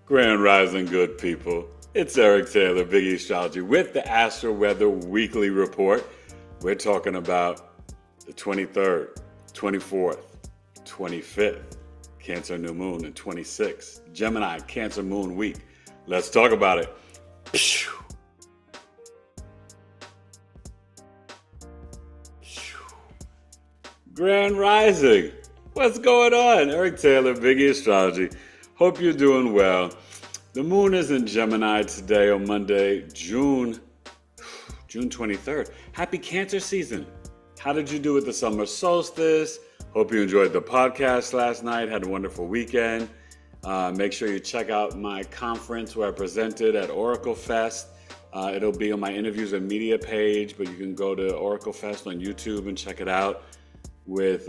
Grand Rising, good people. It's Eric Taylor, Big Astrology, with the Astro-Weather Weekly Report. We're talking about the 23rd, 24th, 25th, Cancer New Moon, and 26th, Gemini, Cancer Moon Week. Let's talk about it. Grand Rising. What's going on? Eric Taylor, Big Astrology. Hope you're doing well. The moon is in Gemini today on Monday, June 23rd. Happy Cancer season. How did you do with the summer solstice? Hope you enjoyed the podcast last night. Had a wonderful weekend. Make sure you check out my conference where I presented at Oracle Fest. It'll be on my interviews and media page, but you can go to Oracle Fest on YouTube and check it out with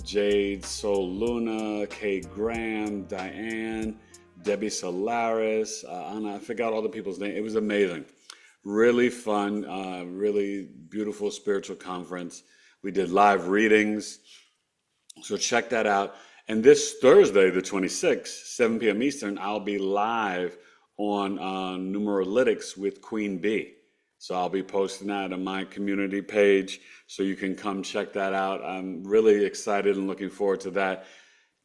Jade Sol Luna, Kay Graham, Diane, Debbie Solaris, Anna, I forgot all the people's names. It was amazing. Really fun, really beautiful spiritual conference. We did live readings, so check that out. And this Thursday, the 26th, 7 p.m. Eastern, I'll be live on Numeralytics with Queen Bee. So I'll be posting that on my community page, so you can come check that out. I'm really excited and looking forward to that.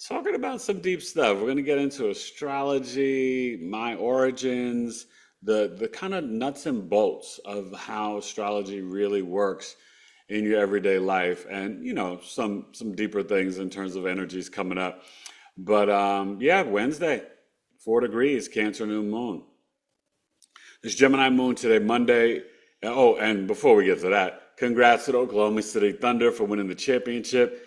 Talking about some deep stuff. We're going to get into astrology, my origins, the kind of nuts and bolts of how astrology really works in your everyday life, and some deeper things in terms of energies coming up. But Wednesday, 4 degrees, Cancer New Moon. This Gemini moon today, Monday. Oh, and before we get to that, congrats to the Oklahoma City Thunder for winning the championship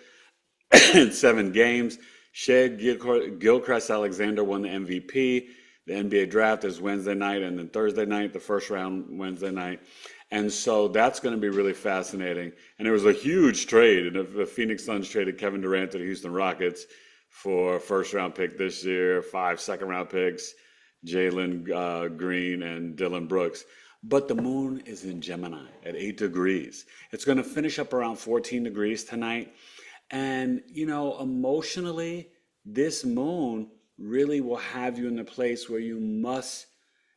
in 7 games. Shea Gilchrist-Alexander won the MVP. The NBA draft is Wednesday night, and then Thursday night, the first round Wednesday night. And so that's going to be really fascinating. And there was a huge trade. And the Phoenix Suns traded Kevin Durant to the Houston Rockets for a first-round pick this year, 5 second-round picks, Jalen Green and Dylan Brooks. But the moon is in Gemini at 8 degrees. It's going to finish up around 14 degrees tonight. And, emotionally, this moon really will have you in a place where you must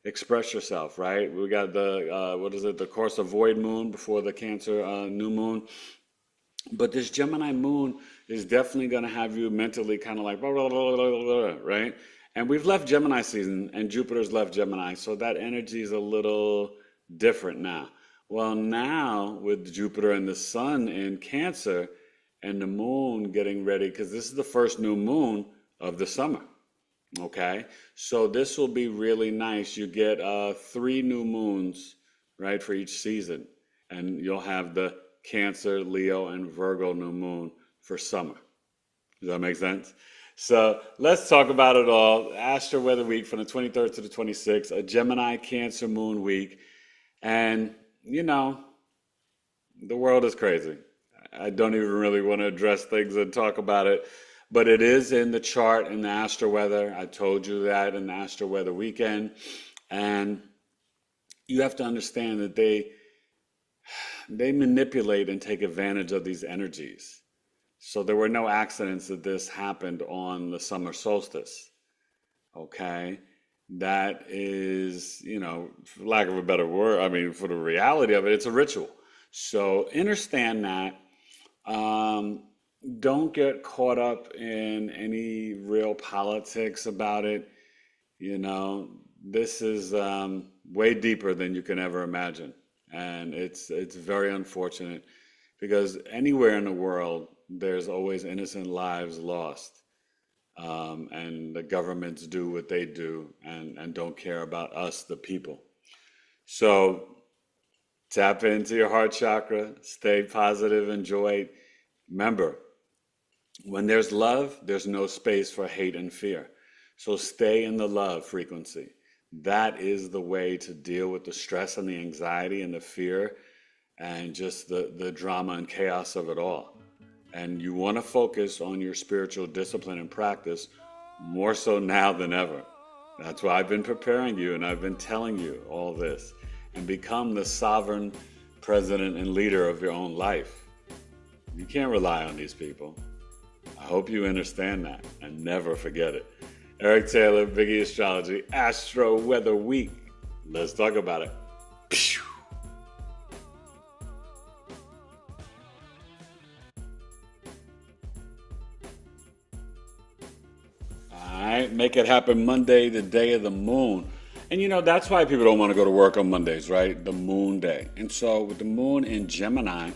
express yourself, right? We got the course of void moon before the Cancer new moon. But this Gemini moon is definitely going to have you mentally kind of like, blah, blah, blah, blah, blah, blah, right? And we've left Gemini season, and Jupiter's left Gemini, so that energy is a little different now. Well, now with Jupiter and the sun in Cancer and the moon getting ready, because this is the first new moon of the summer, okay? So this will be really nice. You get 3 new moons, right, for each season, and you'll have the Cancer, Leo, and Virgo new moon for summer. Does that make sense? So let's talk about it all. Astro Weather Week from the 23rd to the 26th, a Gemini Cancer Moon Week. And, the world is crazy. I don't even really want to address things and talk about it, but it is in the chart in the Astro Weather. I told you that in the Astro Weather Weekend. And you have to understand that they manipulate and take advantage of these energies. So there were no accidents that this happened on the summer solstice, okay? That is, for lack of a better word, for the reality of it, it's a ritual. So understand that. Don't get caught up in any real politics about it. This is way deeper than you can ever imagine. And it's very unfortunate because anywhere in the world, there's always innocent lives lost. And the governments do what they do and don't care about us, the people. So tap into your heart chakra, stay positive, enjoy it. Remember, when there's love, there's no space for hate and fear. So stay in the love frequency. That is the way to deal with the stress and the anxiety and the fear and just the drama and chaos of it all. And you want to focus on your spiritual discipline and practice more so now than ever. That's why I've been preparing you and I've been telling you all this. And become the sovereign president and leader of your own life. You can't rely on these people. I hope you understand that and never forget it. Eric Taylor, BigE Astrology, Astro-Weather Week. Let's talk about it. Pew! All right, make it happen Monday, the day of the moon. And that's why people don't want to go to work on Mondays, right? The moon day. And so with the moon in Gemini,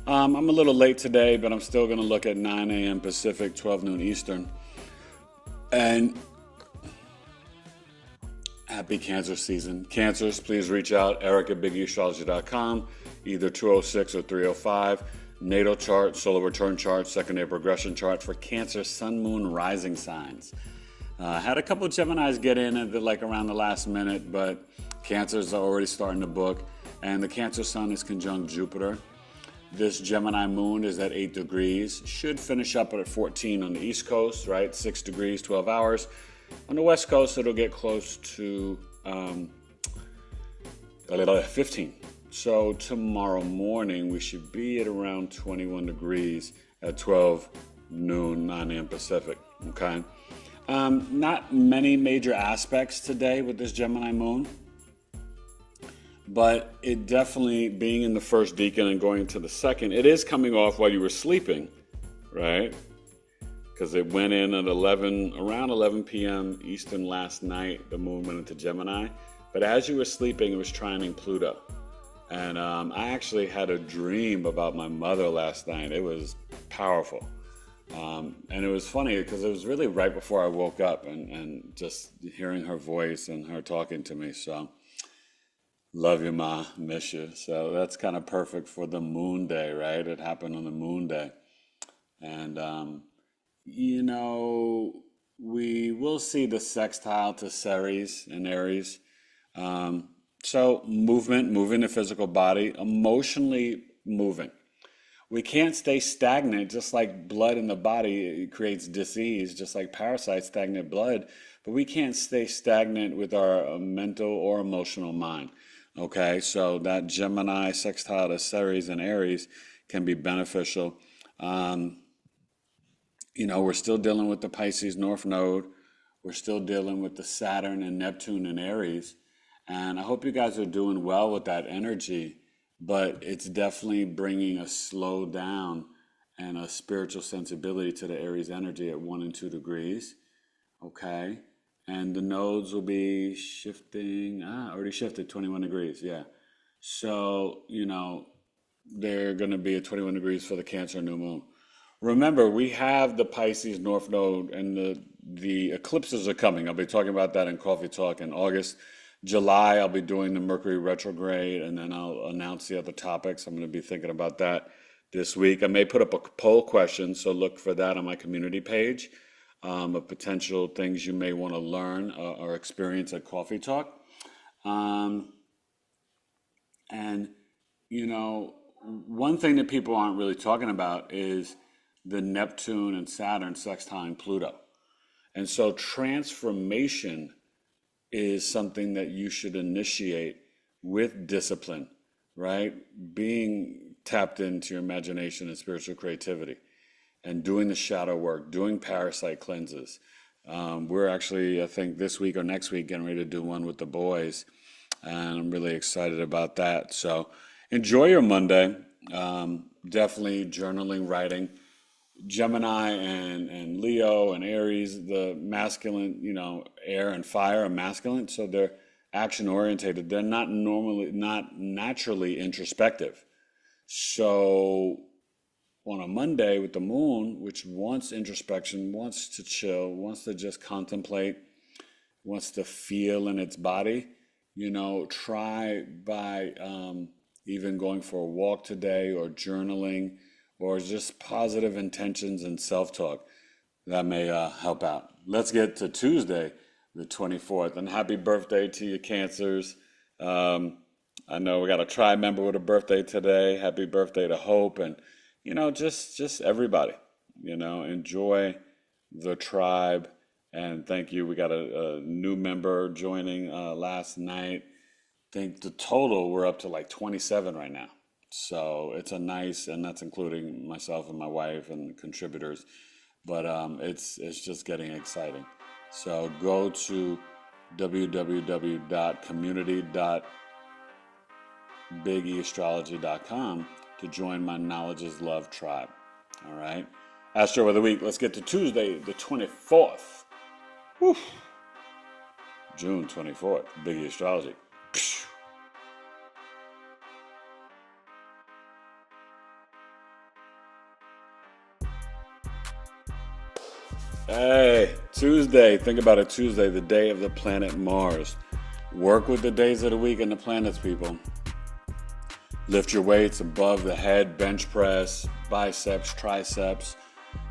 I'm a little late today, but I'm still going to look at 9 a.m. Pacific, 12 noon Eastern. And happy Cancer season. Cancers, please reach out, Eric at BigEAstrology.com, either 206 or 305. Natal chart, solar return chart, secondary progression chart for Cancer, Sun, Moon, rising signs. Had a couple of Geminis get in at around the last minute, but Cancers are already starting to book. And the Cancer Sun is conjunct Jupiter. This Gemini moon is at 8 degrees. Should finish up at 14 on the East Coast, right? 6 degrees, 12 hours. On the West Coast, it'll get close to 15. So tomorrow morning, we should be at around 21 degrees at 12 noon, 9 a.m. Pacific, okay? Not many major aspects today with this Gemini moon, but it definitely, being in the first decan and going to the second, it is coming off while you were sleeping, right? Because it went in at around 11 p.m. Eastern last night, the moon went into Gemini. But as you were sleeping, it was trining Pluto. And I actually had a dream about my mother last night. It was powerful. And it was funny because it was really right before I woke up and just hearing her voice and her talking to me. So, love you, Ma. Miss you. So that's kind of perfect for the moon day, right? It happened on the moon day. And, we will see the sextile to Ceres and Aries. So moving the physical body, emotionally moving. We can't stay stagnant, just like blood in the body it creates disease, just like parasites stagnate blood, but we can't stay stagnant with our mental or emotional mind. Okay, so that Gemini sextile to Ceres and Aries can be beneficial. We're still dealing with the Pisces North Node. We're still dealing with the Saturn and Neptune in Aries. And I hope you guys are doing well with that energy, but it's definitely bringing a slow down and a spiritual sensibility to the Aries energy at 1 and 2 degrees. Okay. And the nodes will be shifting, already shifted 21 degrees. Yeah. So, they're going to be at 21 degrees for the Cancer new moon. Remember, we have the Pisces North Node and the eclipses are coming. I'll be talking about that in Coffee Talk in August. July, I'll be doing the Mercury retrograde, and then I'll announce the other topics. I'm going to be thinking about that this week. I may put up a poll question, so look for that on my community page of potential things you may want to learn or experience at Coffee Talk. And, one thing that people aren't really talking about is the Neptune and Saturn sextile Pluto. And so transformation is something that you should initiate with discipline, right? Being tapped into your imagination and spiritual creativity and doing the shadow work, doing parasite cleanses. We're actually, I think this week or next week, getting ready to do one with the boys. And I'm really excited about that. So enjoy your Monday. Definitely journaling, writing. Gemini and Leo and Aries, the masculine, air and fire are masculine, so they're action orientated. They're not naturally introspective. So on a Monday with the moon, which wants introspection, wants to chill, wants to just contemplate, wants to feel in its body, try by even going for a walk today or journaling, or just positive intentions and self-talk. That may help out. Let's get to Tuesday, the 24th. And happy birthday to you, Cancers. I know we got a tribe member with a birthday today. Happy birthday to Hope. And, just everybody, enjoy the tribe. And thank you. We got a new member joining last night. I think the total, we're up to like 27 right now. So it's and that's including myself and my wife and the contributors, but it's just getting exciting. So go to www.community.BigEAstrology.com to join my Knowledge is Love tribe. All right. Astro of the week. Let's get to Tuesday, the 24th. Whew. June 24th. Big E Astrology. Hey, Tuesday. Think about it. Tuesday, the day of the planet Mars. Work with the days of the week and the planets, people. Lift your weights above the head, bench press, biceps, triceps,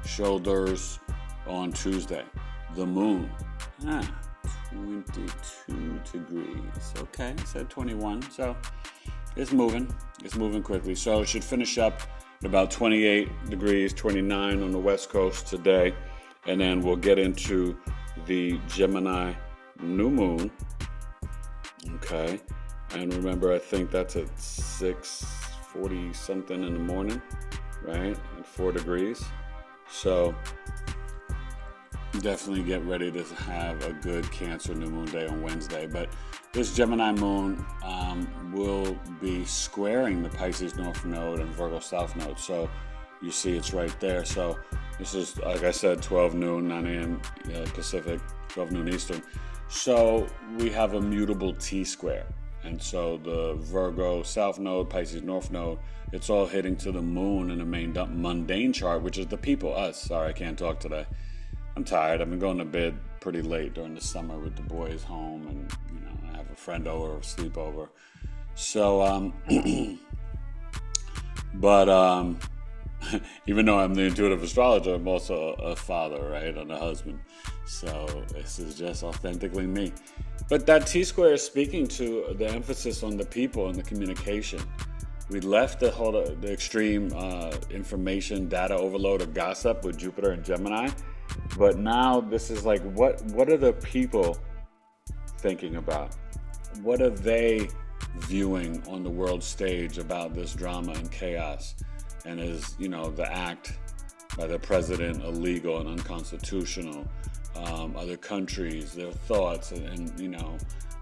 shoulders on Tuesday. The moon. 22 degrees. Okay, I said 21. So it's moving. It's moving quickly. So it should finish up at about 28 degrees, 29 on the West Coast today. And then we'll get into the Gemini new moon. Okay. And remember, I think that's at 6:40 something in the morning, right? At 4 degrees. So definitely get ready to have a good Cancer new moon day on Wednesday. But this Gemini moon will be squaring the Pisces North Node and Virgo South Node. So you see it's right there. So this is, like I said, 12 noon, 9 a.m. Pacific, 12 noon Eastern. So we have a mutable T-square. And so the Virgo South Node, Pisces North Node, it's all hitting to the moon in the main mundane chart, which is the people, us. Sorry, I can't talk today. I'm tired. I've been going to bed pretty late during the summer with the boys home, and I have a friend over, sleepover. So, but even though I'm the intuitive astrologer, I'm also a father, right, and a husband. So this is just authentically me. But that T-square is speaking to the emphasis on the people and the communication. We left the extreme information, data overload, or gossip with Jupiter and Gemini. But now this is like, what are the people thinking about? What are they viewing on the world stage about this drama and chaos? And is, the act by the president illegal and unconstitutional? Other countries, their thoughts, and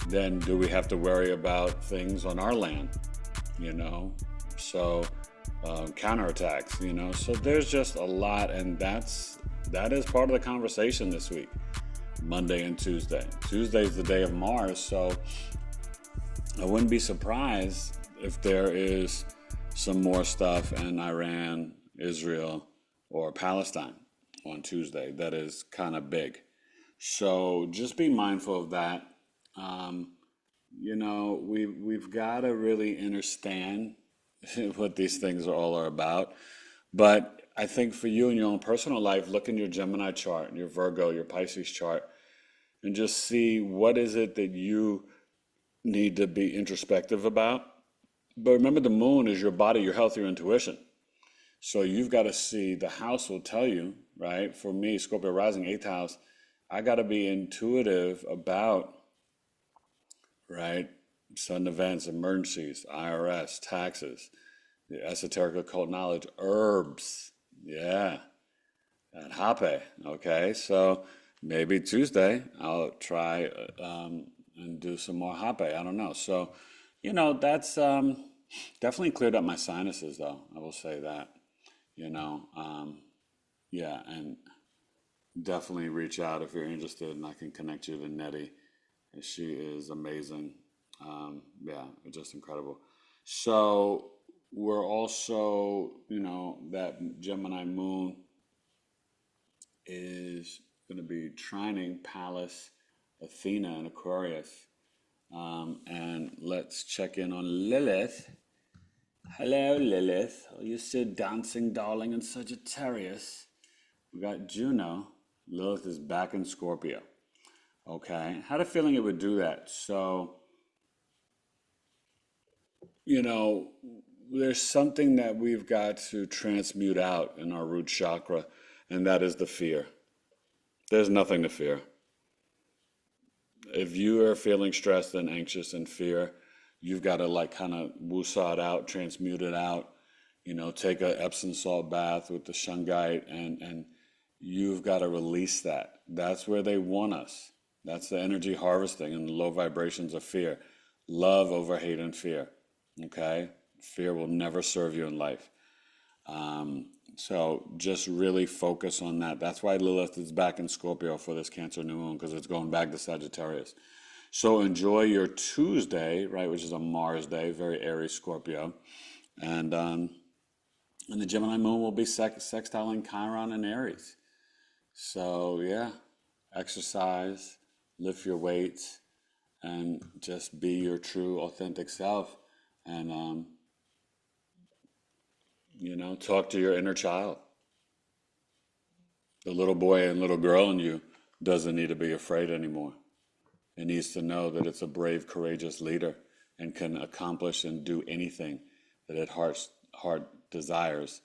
then do we have to worry about things on our land? So counterattacks, so there's just a lot, and that is part of the conversation this week, Monday and Tuesday. Tuesday is the day of Mars, so I wouldn't be surprised if there is some more stuff in Iran, Israel, or Palestine on Tuesday that is kind of big. So just be mindful of that. We've got to really understand what these things all are about. But I think for you in your own personal life, look in your Gemini chart, your Virgo, your Pisces chart, and just see what is it that you need to be introspective about. But remember, the moon is your body, your health, your intuition. So you've got to see, the house will tell you, right? For me, Scorpio rising, 8th house, I got to be intuitive about, right, sudden events, emergencies, IRS, taxes, the esoteric occult knowledge, herbs, yeah, and hape, okay? So maybe Tuesday I'll try and do some more hape, I don't know. So, that's definitely cleared up my sinuses, though, I will say that, yeah, and definitely reach out if you're interested, and I can connect you to Nettie. She is amazing. Yeah, just incredible. So we're also, that Gemini moon is going to be trining Pallas Athena in Aquarius. And let's check in on Lilith. Hello, Lilith. Are you still dancing, darling, in Sagittarius? We got Juno. Lilith is back in Scorpio. Okay. Had a feeling it would do that. So, there's something that we've got to transmute out in our root chakra, and that is the fear. There's nothing to fear. If you are feeling stressed and anxious and fear, you've got to kind of woosah it out, transmute it out, take a Epsom salt bath with the shungite and you've got to release that. That's where they want us. That's the energy harvesting and the low vibrations of fear. Love over hate and fear. Okay? Fear will never serve you in life. So just really focus on that. That's why Lilith is back in Scorpio for this Cancer new moon, because it's going back to Sagittarius. So enjoy your Tuesday, right, which is a Mars day, very Aries Scorpio. And the Gemini moon will be sextiling Chiron and Aries. So yeah, exercise, lift your weights, and just be your true, authentic self. And talk to your inner child. The little boy and little girl in you doesn't need to be afraid anymore. It needs to know that it's a brave, courageous leader and can accomplish and do anything that it heart desires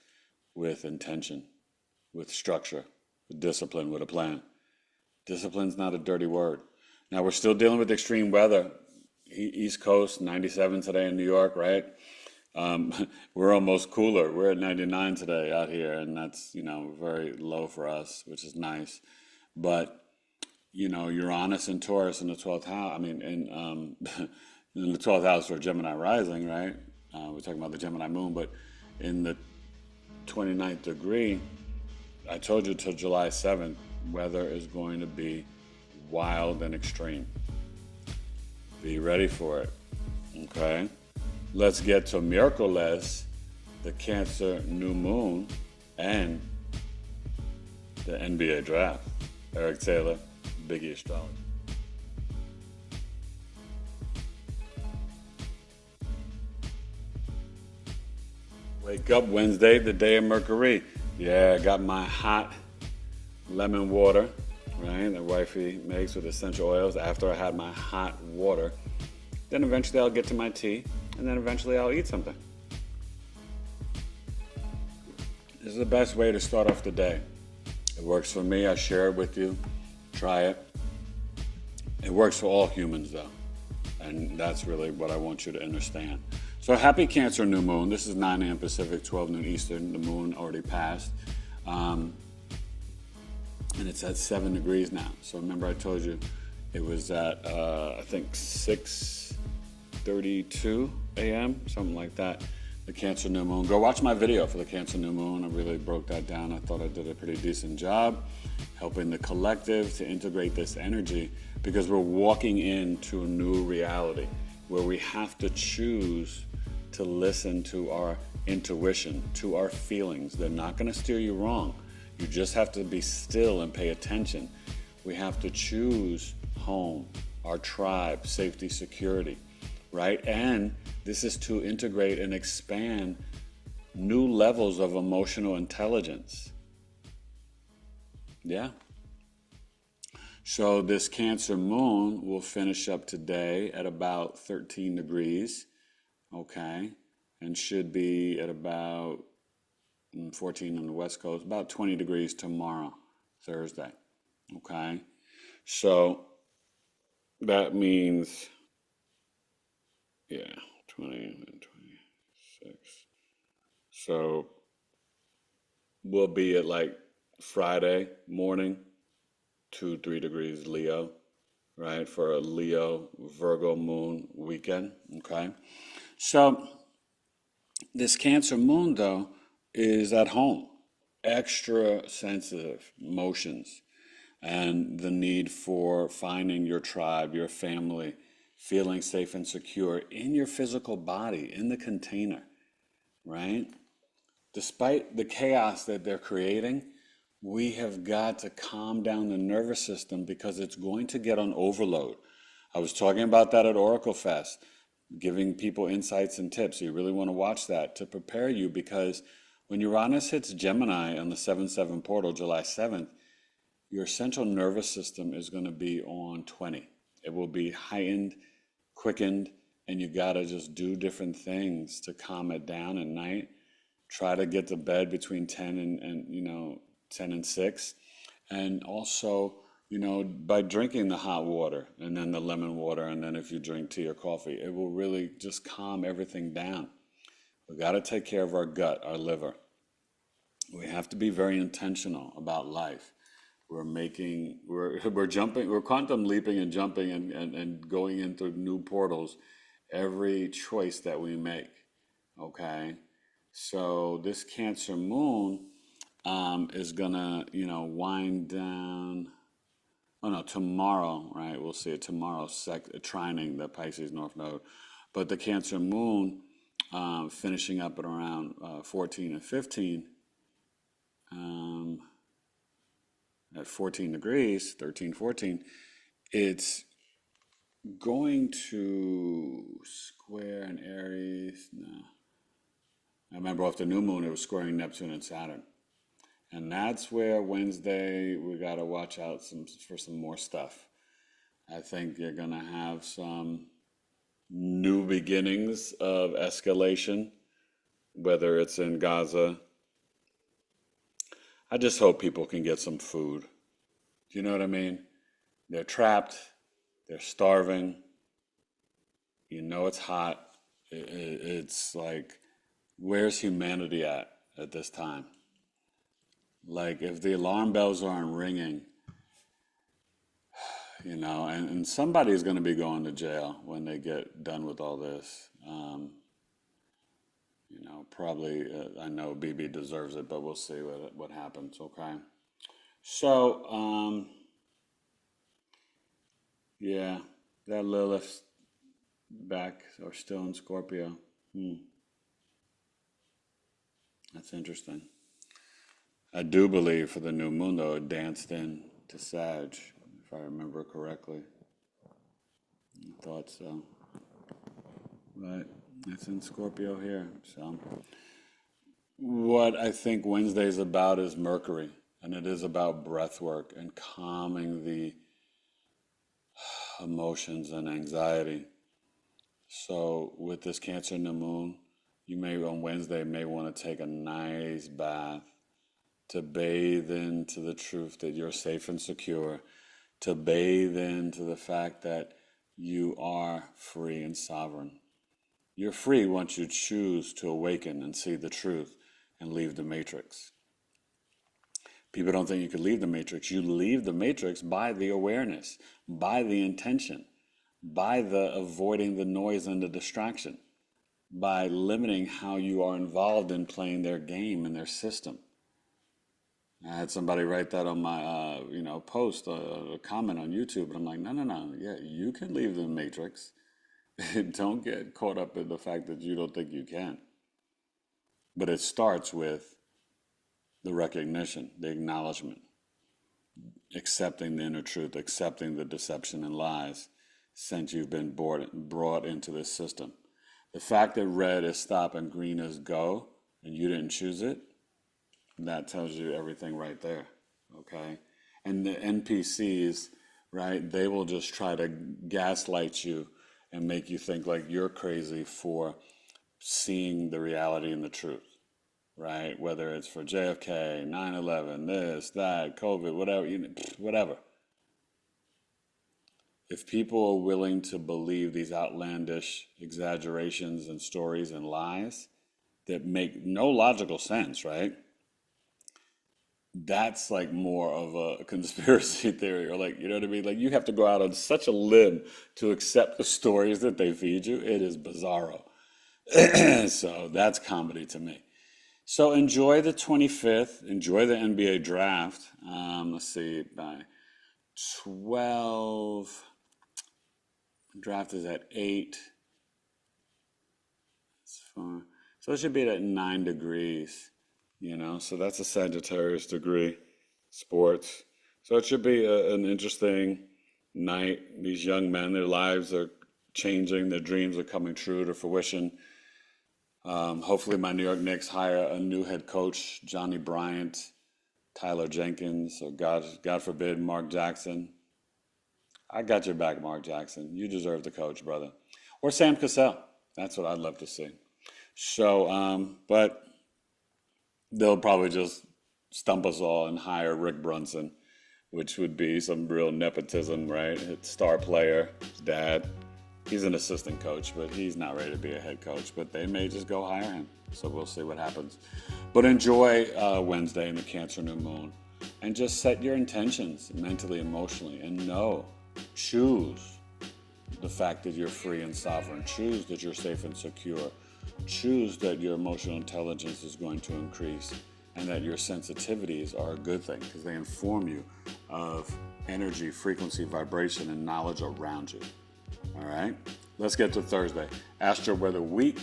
with intention, with structure, with discipline, with a plan. Discipline's not a dirty word. Now, we're still dealing with extreme weather. East Coast, 97 today in New York, right? We're almost cooler. We're at 99 today out here, and that's, very low for us, which is nice. But, Uranus and Taurus in the 12th house, in the 12th house for Gemini rising, right? We're talking about the Gemini moon, but in the 29th degree, I told you till July 7th, weather is going to be wild and extreme. Be ready for it, okay? Let's get to miércoles, the Cancer new moon, and the NBA draft. Eric Taylor, BigEAstro. Astrology. Wake up Wednesday, the day of Mercury. Yeah, I got my hot lemon water, right, that wifey makes with essential oils after I had my hot water. Then eventually I'll get to my tea, and then eventually I'll eat something. This is the best way to start off the day. It works for me. I share it with you. Try it. It works for all humans, though. And that's really what I want you to understand. So happy Cancer new moon. This is 9 a.m. Pacific, 12 noon Eastern. The moon already passed. And it's at 7 degrees now. So remember I told you it was at, I think, 6:32 a.m., something like that, the Cancer new moon. Go watch my video for the Cancer new moon. I really broke that down. I thought I did a pretty decent job helping the collective to integrate this energy, because we're walking into a new reality where we have to choose to listen to our intuition, to our feelings. They're not going to steer you wrong. You just have to be still and pay attention. We have to choose home, our tribe, safety, security, right? And this is to integrate and expand new levels of emotional intelligence. Yeah. So this Cancer moon will finish up today at about 13 degrees, okay? And should be at about 14 on the West Coast, about 20 degrees tomorrow, Thursday, okay? So that means, 20 and 26. So we'll be at like Friday morning, 2-3 degrees Leo, right? For a Leo Virgo moon weekend, okay? So this Cancer moon, though, is at home, extra sensitive emotions, and the need for finding your tribe, your family, feeling safe and secure in your physical body, in the container, right? Despite the chaos that they're creating, we have got to calm down the nervous system because it's going to get on overload. I was talking about that at Oracle Fest, giving people insights and tips. You really want to watch that to prepare you, because when Uranus hits Gemini on the 7-7 portal, July 7th, your central nervous system is going to be on 20. It will be heightened, quickened, and you got to just do different things to calm it down at night. Try to get to bed between 10 and 6. And also, by drinking the hot water and then the lemon water, and then if you drink tea or coffee, it will really just calm everything down. We got to take care of our gut, our liver. We have to be very intentional about life. We're jumping, we're quantum leaping and jumping and going into new portals every choice that we make. Okay. So this Cancer moon is gonna, wind down. Oh no, tomorrow, right? We'll see it tomorrow, trining the Pisces North Node. But the Cancer moon finishing up at around 14 and 15 um, at 14 degrees, 13, 14, it's going to square an Aries. No. I remember off the new moon, it was squaring Neptune and Saturn. And that's where Wednesday, we got to watch out for some more stuff. I think you're going to have some new beginnings of escalation, whether it's in Gaza. I just hope people can get some food. Do you know what I mean? They're trapped. They're starving. It's hot. It's like, where's humanity at this time? Like, if the alarm bells aren't ringing, and somebody's going to be going to jail when they get done with all this. Probably, I know BB deserves it, but we'll see what happens, okay? So, yeah, that Lilith back or still in Scorpio. That's interesting. I do believe for the new moon, though, it danced in to Sag, if I remember correctly. I thought so. But it's in Scorpio here. So what I think Wednesday is about is Mercury, and it is about breath work and calming the emotions and anxiety. So with this Cancer new moon, you may on Wednesday may want to take a nice bath to bathe into the truth that you're safe and secure, to bathe into the fact that you are free and sovereign. You're free once you choose to awaken and see the truth and leave the matrix. People don't think you could leave the matrix. You leave the matrix by the awareness, by the intention, by the avoiding the noise and the distraction, by limiting how you are involved in playing their game and their system. I had somebody write that on my, post, a comment on YouTube, and I'm like, no. Yeah, you can leave the matrix. Don't get caught up in the fact that you don't think you can. But it starts with the recognition, the acknowledgement, accepting the inner truth, accepting the deception and lies since you've been brought into this system. The fact that red is stop and green is go, and you didn't choose it, that tells you everything right there, okay? And the NPCs, right, they will just try to gaslight you and make you think like you're crazy for seeing the reality and the truth, right? Whether it's for JFK, 9/11, this, that, COVID, whatever, whatever. If people are willing to believe these outlandish exaggerations and stories and lies that make no logical sense, right? That's like more of a conspiracy theory, or like, you know what I mean? Like, you have to go out on such a limb to accept the stories that they feed you. It is bizarro. So that's comedy to me. So enjoy the 25th, enjoy the NBA draft. Let's see, by 12, draft is at 8. That's far. So it should be at 9 degrees. So that's a Sagittarius degree, sports. So it should be an interesting night. These young men, their lives are changing, their dreams are coming true to fruition. Hopefully my New York Knicks hire a new head coach, Johnny Bryant, Tyler Jenkins, or God forbid, Mark Jackson. I got your back, Mark Jackson. You deserve the coach, brother. Or Sam Cassell. That's what I'd love to see. So, but they'll probably just stump us all and hire Rick Brunson, which would be some real nepotism, right? It's star player, his dad, He's an assistant coach, but he's not ready to be a head coach. But they may just go hire him. So we'll see what happens. But enjoy Wednesday and the Cancer New Moon. And just set your intentions mentally, emotionally. And choose the fact that you're free and sovereign. Choose that you're safe and secure. Choose that your emotional intelligence is going to increase. And that your sensitivities are a good thing because they inform you of energy, frequency, vibration, and knowledge around you. All right, let's get to Thursday. Astro-Weather Week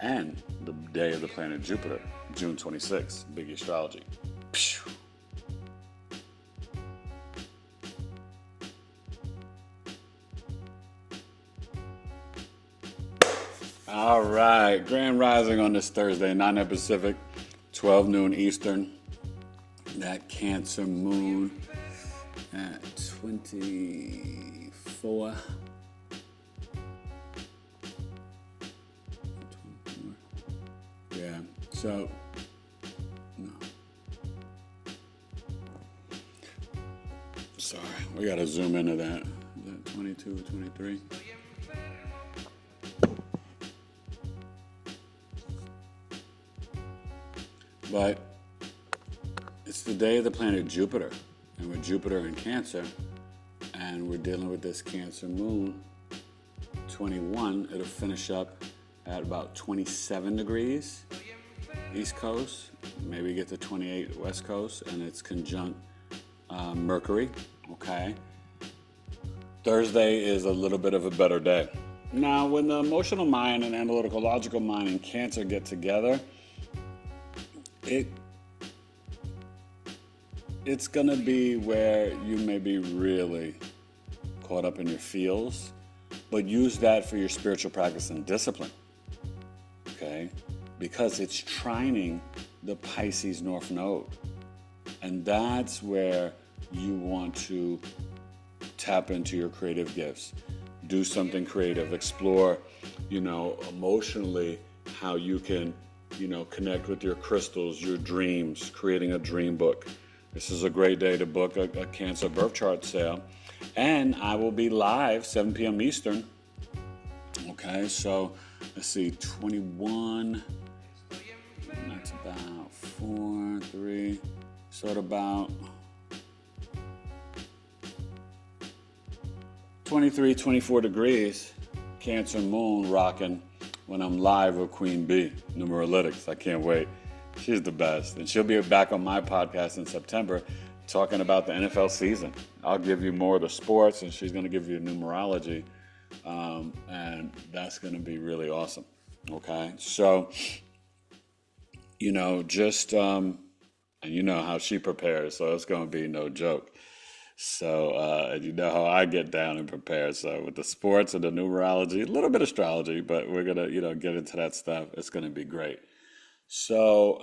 and the day of the planet Jupiter, June 26th, Big Astrology. Pew. All right, Grand Rising on this Thursday, 9 Pacific, 12 noon Eastern. That Cancer Moon at 24. Yeah, so, no. Sorry, we got to zoom into that. Is that 22 or 23? But it's the day of the planet Jupiter, and with Jupiter in Cancer, and we're dealing with this Cancer Moon, 21, it'll finish up at about 27 degrees East Coast, maybe get to 28 West Coast, and it's conjunct Mercury, okay? Thursday is a little bit of a better day. Now, when the emotional mind and analytical logical mind in Cancer get together, it's going to be where you may be really caught up in your feels, but use that for your spiritual practice and discipline, okay? Because it's trining the Pisces North Node. And that's where you want to tap into your creative gifts. Do something creative. Explore, emotionally how you can, connect with your crystals, your dreams, creating a dream book. This is a great day to book a Cancer birth chart sale. And I will be live 7 p.m. Eastern. Okay, so let's see, 21. That's about 4, 3. So at about 23, 24 degrees, Cancer Moon rocking when I'm live with Queen Bee, Numeralytics. I can't wait. She's the best. And she'll be back on my podcast in September talking about the NFL season. I'll give you more of the sports, and she's going to give you numerology. And that's going to be really awesome. Okay? So, and you know how she prepares, so it's going to be no joke. So, you know how I get down and prepare. So with the sports and the numerology, a little bit of astrology, but we're going to, get into that stuff. It's going to be great. So,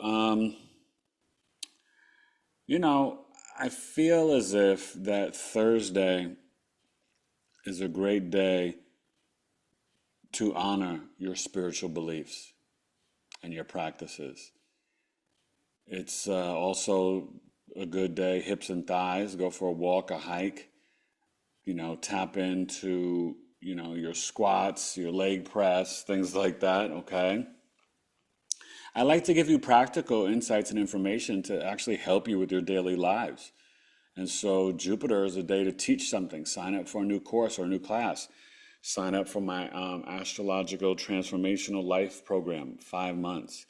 I feel as if that Thursday is a great day to honor your spiritual beliefs and your practices. It's also a good day, hips and thighs, go for a walk, a hike, tap into, your squats, your leg press, things like that, okay? I like to give you practical insights and information to actually help you with your daily lives. And so Jupiter is a day to teach something. Sign up for a new course or a new class. Sign up for my Astrological Transformational Life Program, 5 months.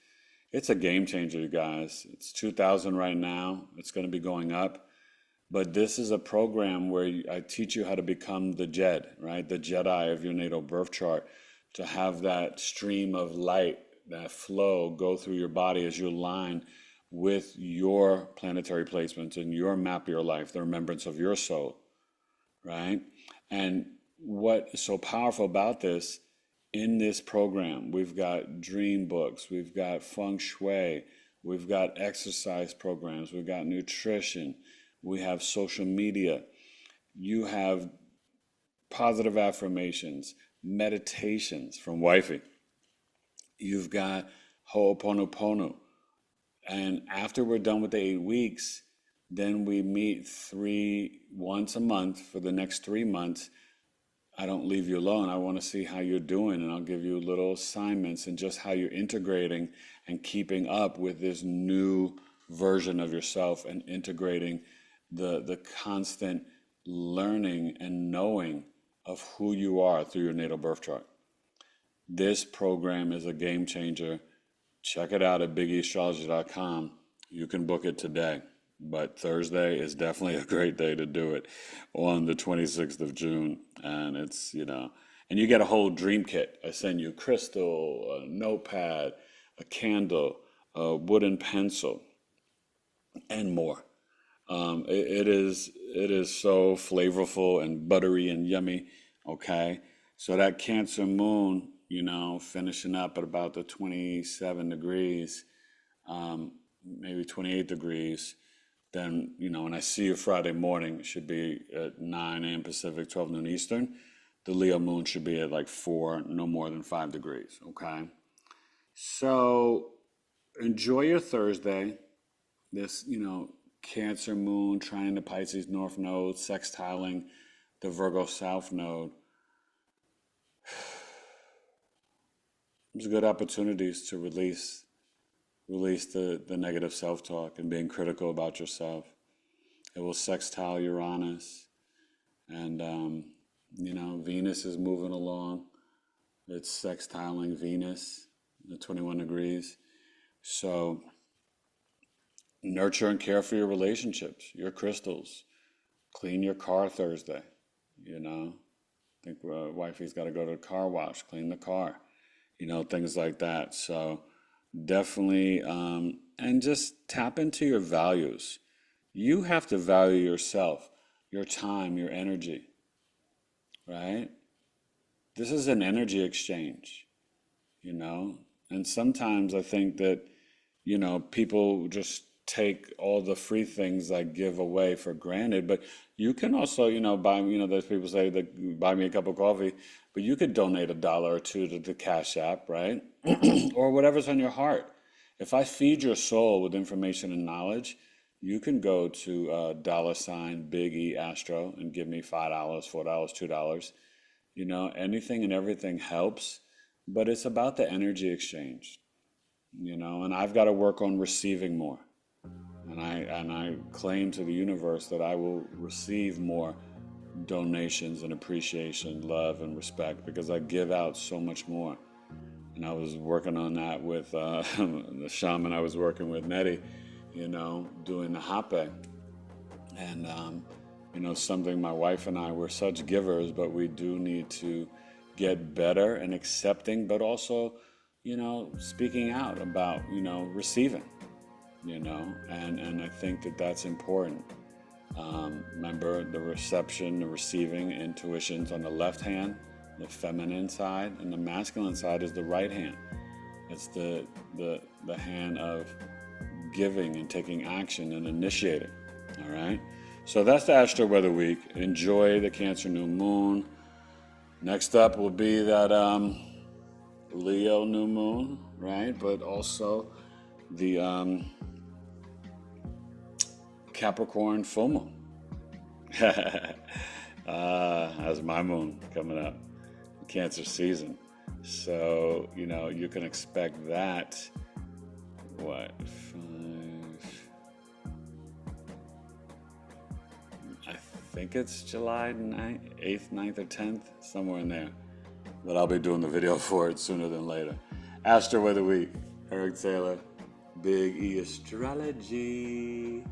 It's a game changer, you guys. It's $2,000 right now. It's going to be going up. But this is a program where I teach you how to become the Jed, right? The Jedi of your natal birth chart, to have that stream of light, that flow go through your body as you align with your planetary placements and your map of your life, the remembrance of your soul, right? And what is so powerful about this, in this program, we've got dream books, we've got feng shui, we've got exercise programs, we've got nutrition, we have social media, you have positive affirmations, meditations from Wifey, you've got Ho'oponopono. And after we're done with the 8 weeks, then we meet once a month for the next 3 months I don't leave you alone. I want to see how you're doing, and I'll give you little assignments and just how you're integrating and keeping up with this new version of yourself and integrating the constant learning and knowing of who you are through your natal birth chart. This program is a game changer. Check it out at BigEAstrology.com. You can book it today, but Thursday is definitely a great day to do it on the 26th of June. And it's, and you get a whole dream kit. I send you crystal, a notepad, a candle, a wooden pencil, and more. It is so flavorful and buttery and yummy. Okay, so that Cancer moon, finishing up at about the 27 degrees, maybe 28 degrees. Then, when I see you Friday morning, it should be at 9 a.m. Pacific, 12 noon Eastern. The Leo moon should be at like 4, no more than 5 degrees. Okay, so enjoy your Thursday. This, Cancer moon trying the Pisces North Node, sextiling the Virgo South Node. There's good opportunities to release the negative self-talk and being critical about yourself. It will sextile Uranus, and Venus is moving along. It's sextiling Venus at 21 degrees. So nurture and care for your relationships, your crystals. Clean your car Thursday, I think wifey's got to go to the car wash, clean the car, things like that. So definitely, and just tap into your values. You have to value yourself, your time, your energy, right? This is an energy exchange, and sometimes I think that, people just take all the free things I give away for granted, but you can also, buy, there's people say that buy me a cup of coffee, but you could donate $1 or $2 to the Cash App, right? Or whatever's on your heart. If I feed your soul with information and knowledge, you can go to $BigEAstro and give me $5, $4, $2. Anything and everything helps, but it's about the energy exchange, and I've got to work on receiving more. And I claim to the universe that I will receive more donations and appreciation, love and respect, because I give out so much more. And I was working on that with the shaman I was working with, Nettie, doing the hape. And, something my wife and I, we're such givers, but we do need to get better and accepting, but also, speaking out about, receiving. And I think that that's important. Remember, the reception, the receiving, intuition's on the left hand, the feminine side, and the masculine side is the right hand. It's the hand of giving and taking action and initiating. All right? So that's the Astro-Weather Week. Enjoy the Cancer new moon. Next up will be that Leo new moon, right? But also the Capricorn full moon. That's my moon coming up, Cancer season. So, you can expect that, I think it's July 8th, 9th, or 10th, somewhere in there. But I'll be doing the video for it sooner than later. Astro-Weather Week, Eric Taylor, Big E Astrology.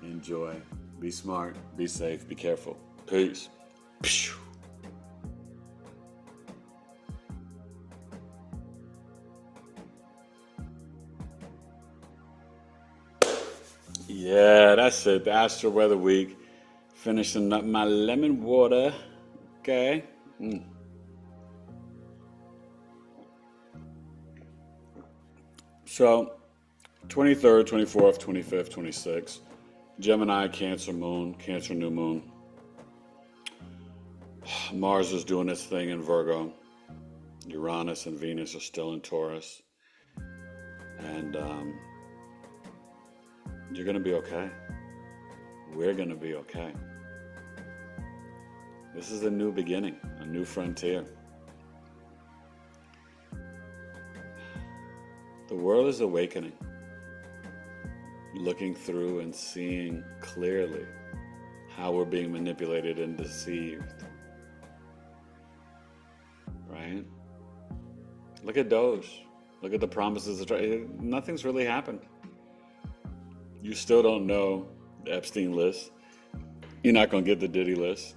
Enjoy. Be smart. Be safe. Be careful. Peace. Yeah, that's it. The Astro-Weather Week. Finishing up my lemon water. Okay. So, 23rd, 24th, 25th, 26th. Gemini, Cancer moon, Cancer new moon. Mars is doing its thing in Virgo. Uranus and Venus are still in Taurus. And you're going to be okay. We're going to be okay. This is a new beginning, a new frontier. The world is awakening, looking through and seeing clearly how we're being manipulated and deceived. Right? Look at Doge. Look at the promises. Nothing's really happened. You still don't know the Epstein list. You're not going to get the Diddy list.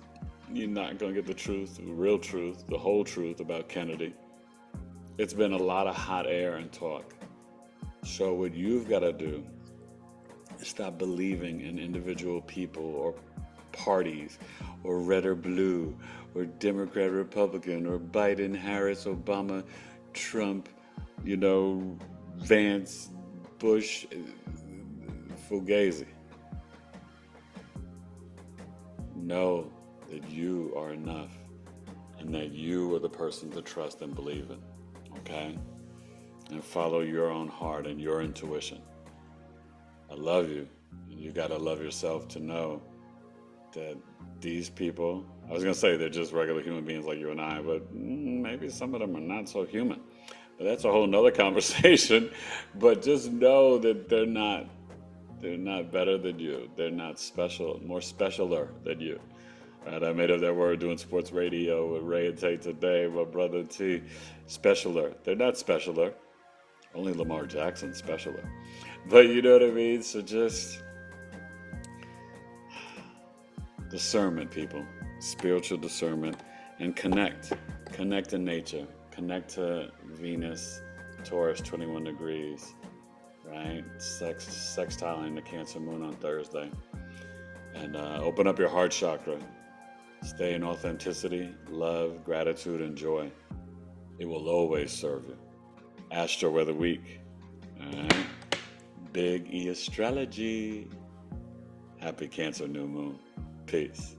You're not going to get the truth, the real truth, the whole truth about Kennedy. It's been a lot of hot air and talk. So what you've got to do is stop believing in individual people or parties or red or blue or Democrat, Republican or Biden, Harris, Obama, Trump, Vance, Bush, Fugazi. Know that you are enough and that you are the person to trust and believe in, okay? And follow your own heart and your intuition. I love you, and you gotta love yourself to know that these people, I was gonna say they're just regular human beings like you and I, but maybe some of them are not so human. But that's a whole nother conversation. But just know that they're not better than you. They're not special, more specialer than you. Right? I made up that word doing sports radio with Ray and Tate today, my brother T. Specialer. They're not specialer. Only Lamar Jackson specialer. But you know what I mean? So just discernment, people. Spiritual discernment. And connect. Connect to nature. Connect to Venus, Taurus, 21 degrees. Right? Sextiling the Cancer moon on Thursday. And open up your heart chakra. Stay in authenticity, love, gratitude, and joy. It will always serve you. Astro-Weather Week. All right? Big E Astrology. Happy Cancer new moon. Peace.